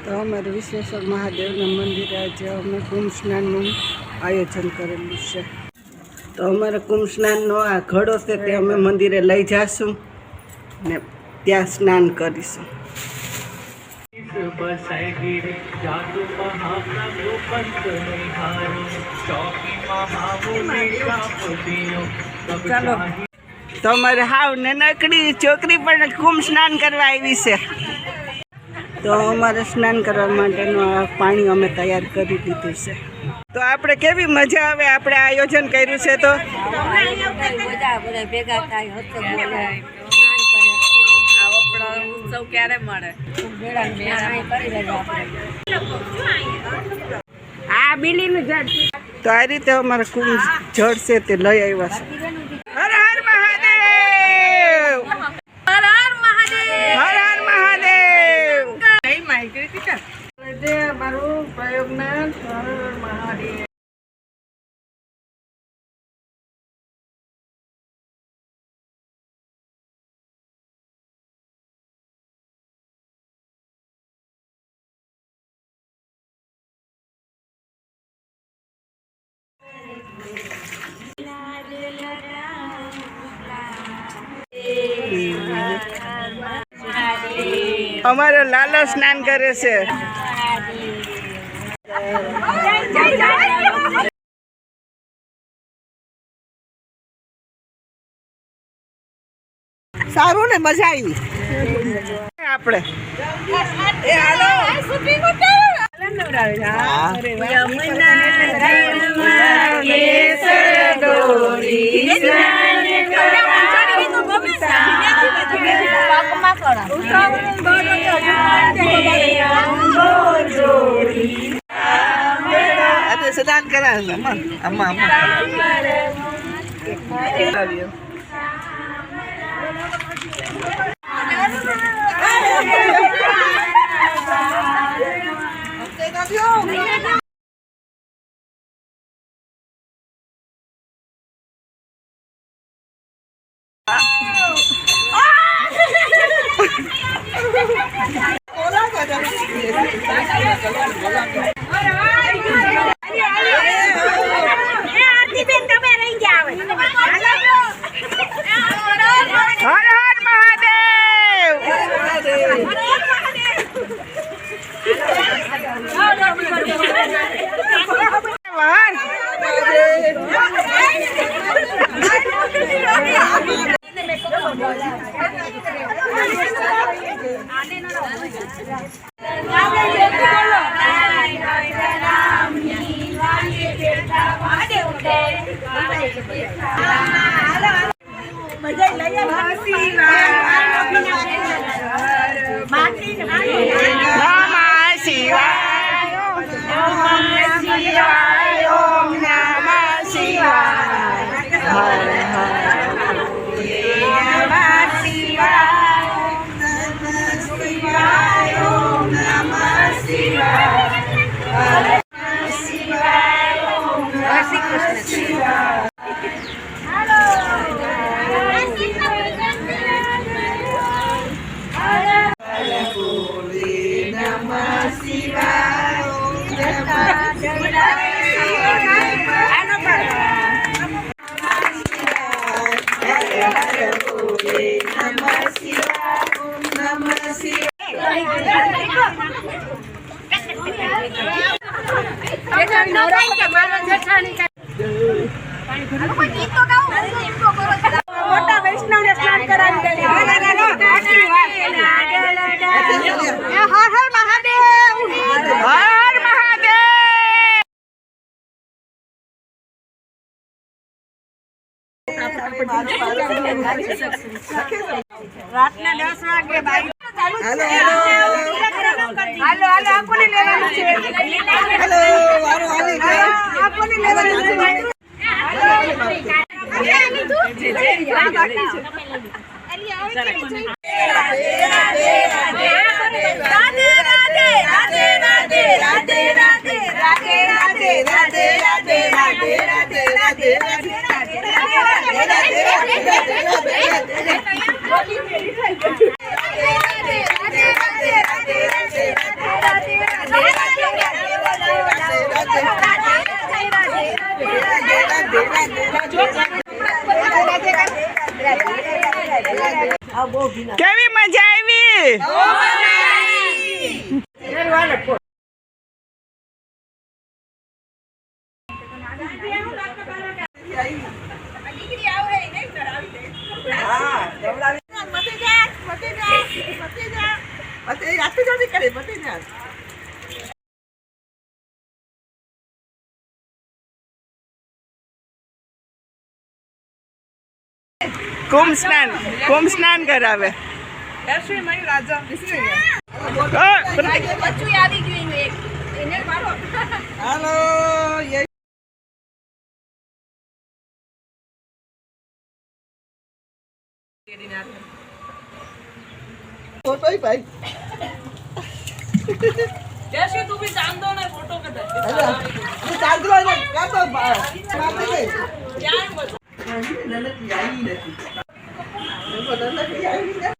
તો અમારે વિશ્વેશ્વર મહાદેવના મંદિરે આજે અમે કુંભ સ્નાનનું આયોજન કરેલું છે. તો અમારે કુંભ સ્નાનનો આ ઘડો છે તે અમે મંદિરે લઈ જઈશું ને ત્યાં સ્નાન કરીશું. ચાલો, તો અમારે હાવ નાનકડી છોકરી પણ કુંભ સ્નાન કરવા આવી છે. તો અમારે સ્નાન કરવા માટેનું આ પાણી અમે તૈયાર કરી દીધું છે. તો આપણે કેવી મજા આવે, આપણે આયોજન કર્યું છે. તો ભેગા થાય ઉત્સવ ક્યારે મળે? આ બીલીનું ઝાડ. તો આ રીતે અમારે કુંભ જળ છે તે લઈ આવ્યા છે. હર હર મહાદેવ, હર હર મહાદેવ, હર હર મહાદેવ. જય માઈગ્રેટી જે અમારું પ્રયોગના હર હર મહાદેવ. અમારો લાલો સ્નાન કરે છે. સારું ને, મજા આવી. આપણે સ્નાન કરાવે અમ્મા. હર હર મહાદેવ. મોટા વૈષ્ણવને સ્નાન કરાવી. હર હર મહાદેવ, હર મહાદેવ. રાતના 10 વાગે બાઈ. હાલો આપોને લેવાનું છે. આપોને લેવાનું છે. राधे राधे કેવી મજા આવી? કુંભ સ્નાન કરાવે. जैसे तू भी जान दो ना फोटो के ચાંદલો